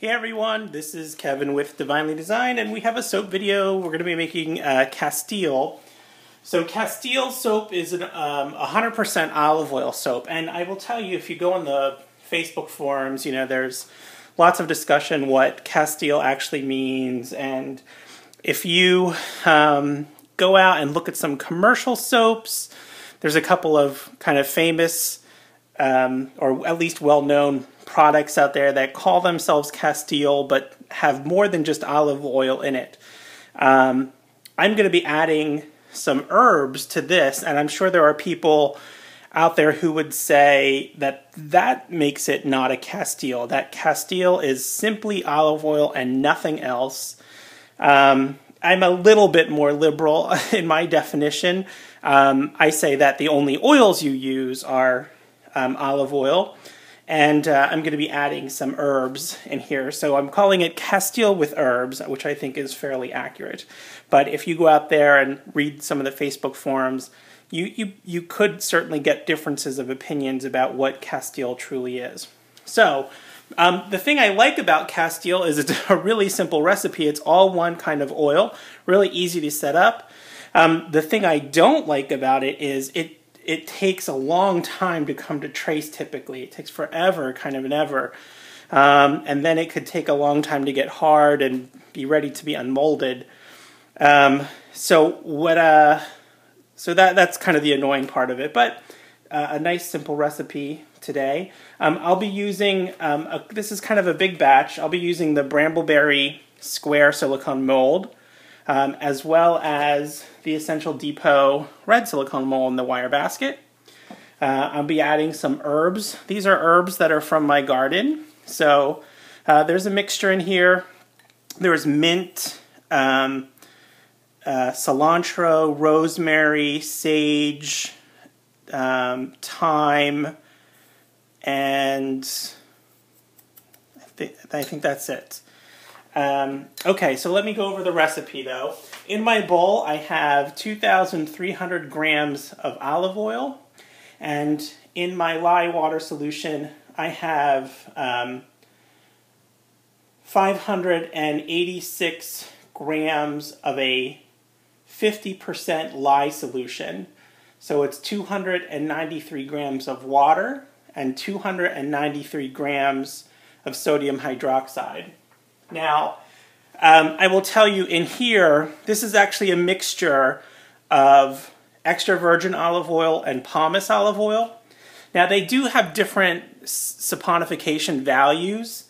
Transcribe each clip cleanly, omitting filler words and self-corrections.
Hey everyone, this is Kevin with Divinely Designed, and we have a soap video. We're going to be making Castille. So Castille soap is an 100% olive oil soap, and I will tell you, if you go on the Facebook forums, you know, there's lots of discussion what Castille actually means, and if you go out and look at some commercial soaps, there's a couple of kind of famous or at least well-known products out there that call themselves Castille but have more than just olive oil in it. I'm going to be adding some herbs to this, and I'm sure there are people out there who would say that that makes it not a Castille, that Castille is simply olive oil and nothing else. I'm a little bit more liberal in my definition. I say that the only oils you use are olive oil, and I'm going to be adding some herbs in here. So I'm calling it Castille with herbs, which I think is fairly accurate. But if you go out there and read some of the Facebook forums, you could certainly get differences of opinions about what Castille truly is. So the thing I like about Castille is it's a really simple recipe. It's all one kind of oil, really easy to set up. The thing I don't like about it is it takes a long time to come to trace typically. It takes forever, kind of an ever. And then it could take a long time to get hard and be ready to be unmolded. So that's kind of the annoying part of it. But a nice simple recipe today. I'll be using, this is kind of a big batch. I'll be using the Brambleberry square silicone mold, as well as the Essential Depot red silicone mold in the wire basket. I'll be adding some herbs. These are herbs that are from my garden. So there's a mixture in here. There's mint, cilantro, rosemary, sage, thyme, and I think that's it. Okay, so let me go over the recipe though. In my bowl I have 2,300 grams of olive oil, and in my lye water solution I have 586 grams of a 50% lye solution. So it's 293 grams of water and 293 grams of sodium hydroxide. Now, I will tell you in here, this is actually a mixture of extra virgin olive oil and pumice olive oil. Now, they do have different saponification values,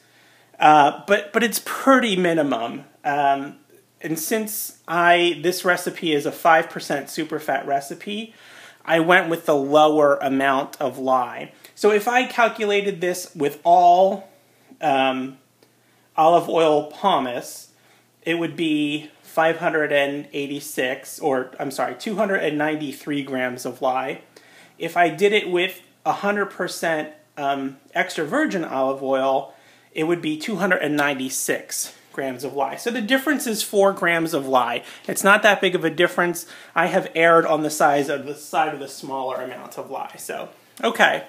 but it's pretty minimum. And since this recipe is a 5% superfat recipe, I went with the lower amount of lye. So if I calculated this with all olive oil pumice, it would be 293 grams of lye. If I did it with 100% extra virgin olive oil, it would be 296 grams of lye. So the difference is 4 grams of lye. It's not that big of a difference. I have erred on the side of the smaller amount of lye. So, okay.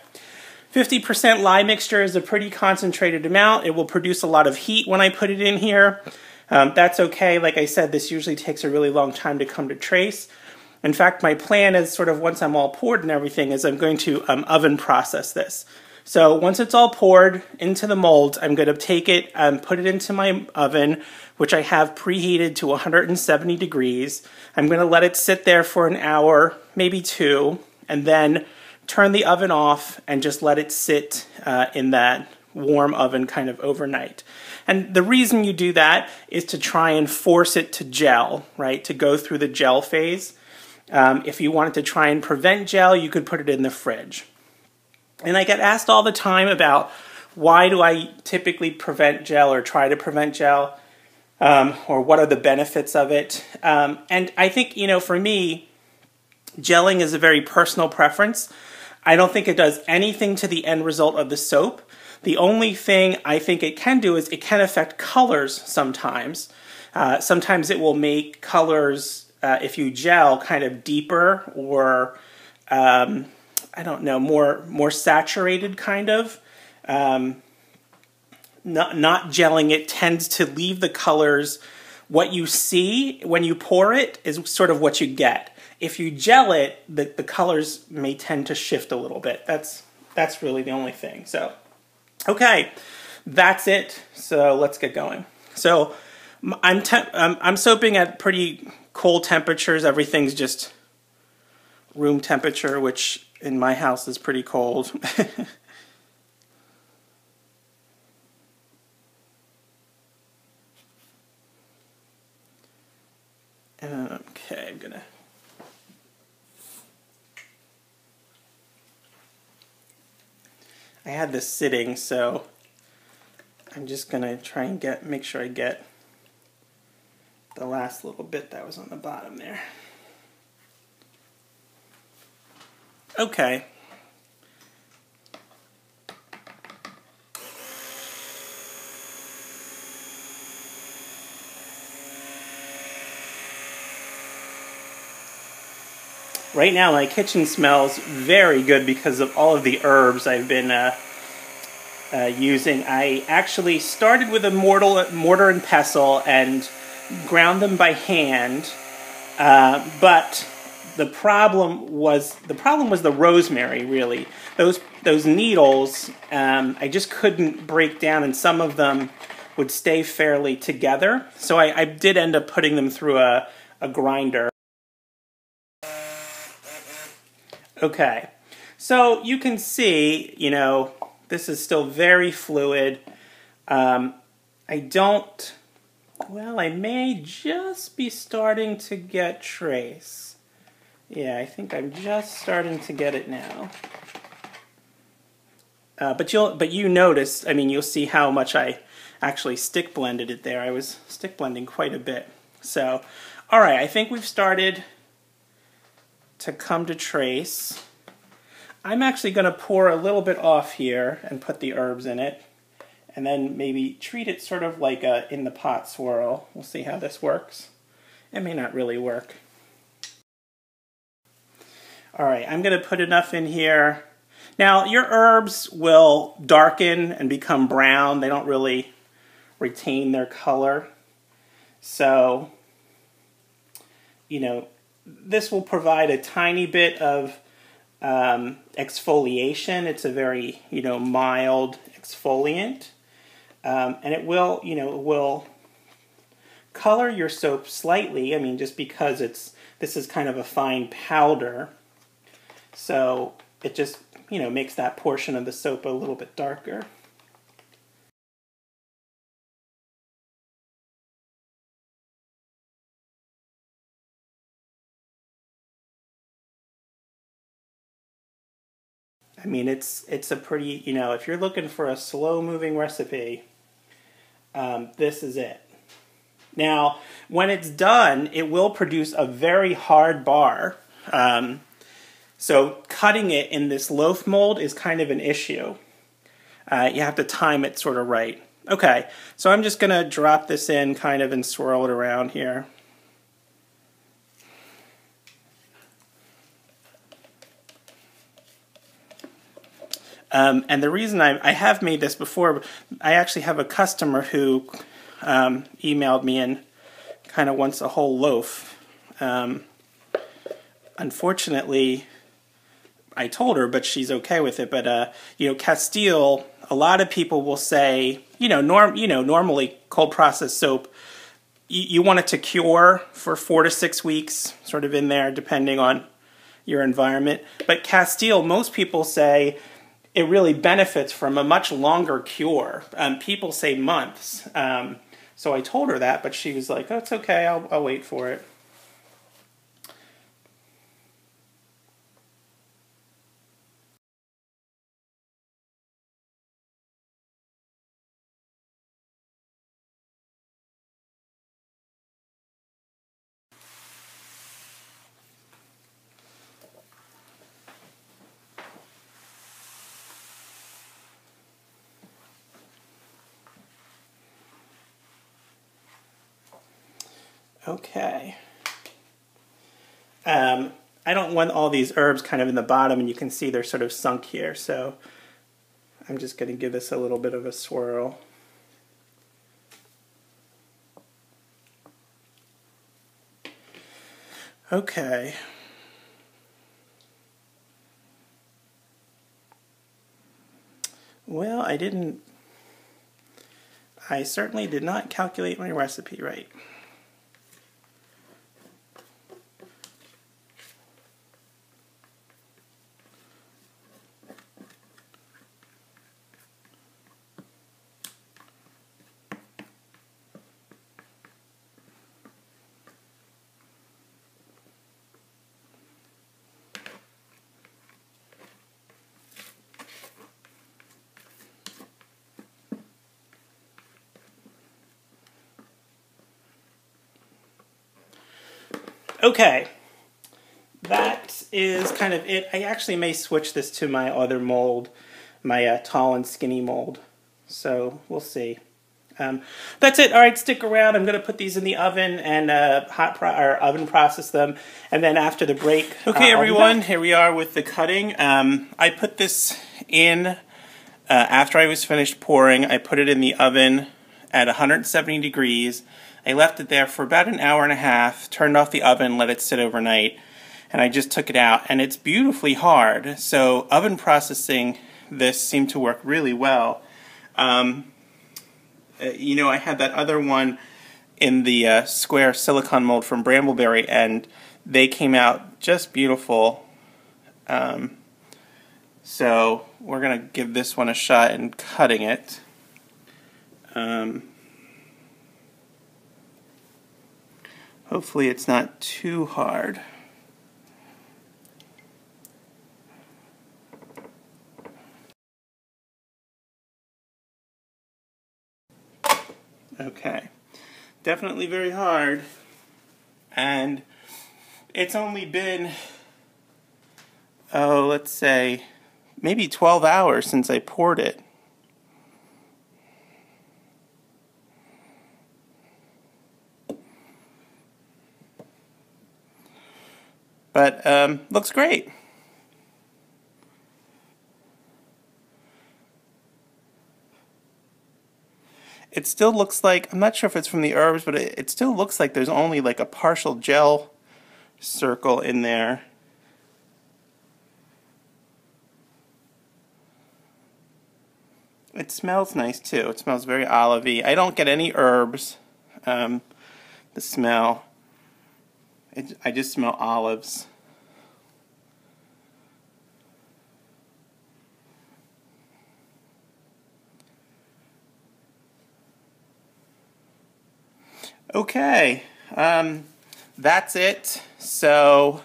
50% lye mixture is a pretty concentrated amount. It will produce a lot of heat when I put it in here. That's okay. Like I said, this usually takes a really long time to come to trace. In fact, my plan is sort of once I'm all poured and everything is I'm going to oven process this. So once it's all poured into the molds, I'm going to take it and put it into my oven, which I have preheated to 170 degrees. I'm going to let it sit there for an hour, maybe 2, and then turn the oven off and just let it sit in that warm oven kind of overnight. And the reason you do that is to try and force it to gel, right? To go through the gel phase. If you wanted to try and prevent gel, you could put it in the fridge. And I get asked all the time about why do I typically prevent gel or try to prevent gel, or what are the benefits of it. And I think, you know, for me, gelling is a very personal preference. I don't think it does anything to the end result of the soap. The only thing I think it can do is it can affect colors sometimes. Sometimes it will make colors, if you gel, kind of deeper or, I don't know, more saturated kind of. not gelling it tends to leave the colors. What you see when you pour it is sort of what you get. If you gel it, the colors may tend to shift a little bit. That's really the only thing. So, okay, that's it. So let's get going. So I'm soaping at pretty cold temperatures. Everything's just room temperature, which in my house is pretty cold. Okay, I had this sitting, so I'm just gonna try and make sure I get the last little bit that was on the bottom there. Okay. Right now my kitchen smells very good because of all of the herbs I've been using. I actually started with a mortar and pestle and ground them by hand, but the problem was the rosemary. Really, those needles I just couldn't break down, and some of them would stay fairly together. So I did end up putting them through a grinder. Okay, so you can see, you know, this is still very fluid. I may just be starting to get trace. Yeah, I think I'm just starting to get it now. But you notice, I mean, you'll see how much I actually stick blended it there. I was stick blending quite a bit. So, all right, I think we've started to come to trace. I'm actually going to pour a little bit off here and put the herbs in it, and then maybe treat it sort of like a in the pot swirl. We'll see how this works. It may not really work. All right, I'm going to put enough in here. Now, your herbs will darken and become brown. They don't really retain their color. So, you know, this will provide a tiny bit of exfoliation. It's a very, you know, mild exfoliant. And it will, you know, will color your soap slightly. I mean, just because this is kind of a fine powder. So it just, you know, makes that portion of the soap a little bit darker. I mean, it's a pretty, you know, if you're looking for a slow-moving recipe, this is it. Now, when it's done, it will produce a very hard bar. So cutting it in this loaf mold is kind of an issue. You have to time it sort of right. Okay, so I'm just going to drop this in kind of and swirl it around here. And the reason I have made this before, I actually have a customer who emailed me and kind of wants a whole loaf. Unfortunately, I told her, but she's okay with it. But you know, Castille, a lot of people will say, you know, normally cold processed soap, you want it to cure for 4 to 6 weeks, sort of in there, depending on your environment. But Castille, most people say it really benefits from a much longer cure. People say months. So I told her that, but she was like, "Oh, it's okay. I'll wait for it." Okay. I don't want all these herbs kind of in the bottom, and you can see they're sort of sunk here, so I'm just going to give this a little bit of a swirl. Okay. Well, I certainly did not calculate my recipe right. Okay, that is kind of it. I actually may switch this to my other mold, my tall and skinny mold. So we'll see. That's it. All right, stick around. I'm going to put these in the oven and oven process them, and then after the break. Okay, everyone, here we are with the cutting. I put this in after I was finished pouring. I put it in the oven at 170 degrees. I left it there for about an hour and a half, turned off the oven, let it sit overnight, and I just took it out. And it's beautifully hard, so oven processing this seemed to work really well. You know, I had that other one in the square silicone mold from Brambleberry, and they came out just beautiful. So we're going to give this one a shot in cutting it. Hopefully it's not too hard. Okay, definitely very hard, and it's only been, oh, let's say, maybe 12 hours since I poured it. But looks great. It still looks like, I'm not sure if it's from the herbs, but it still looks like there's only like a partial gel circle in there. It smells nice too. It smells very olivey. I don't get any herbs. The smell. I just smell olives. Okay, that's it. So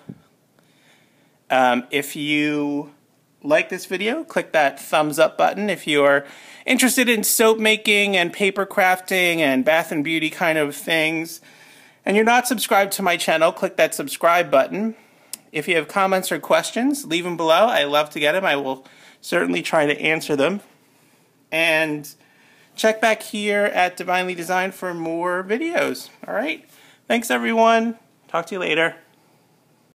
if you like this video, click that thumbs up button. If you are interested in soap making and paper crafting and bath and beauty kind of things, and you're not subscribed to my channel, click that subscribe button. If you have comments or questions, leave them below. I love to get them. I will certainly try to answer them. And check back here at Divinely Designed for more videos. All right? Thanks, everyone. Talk to you later.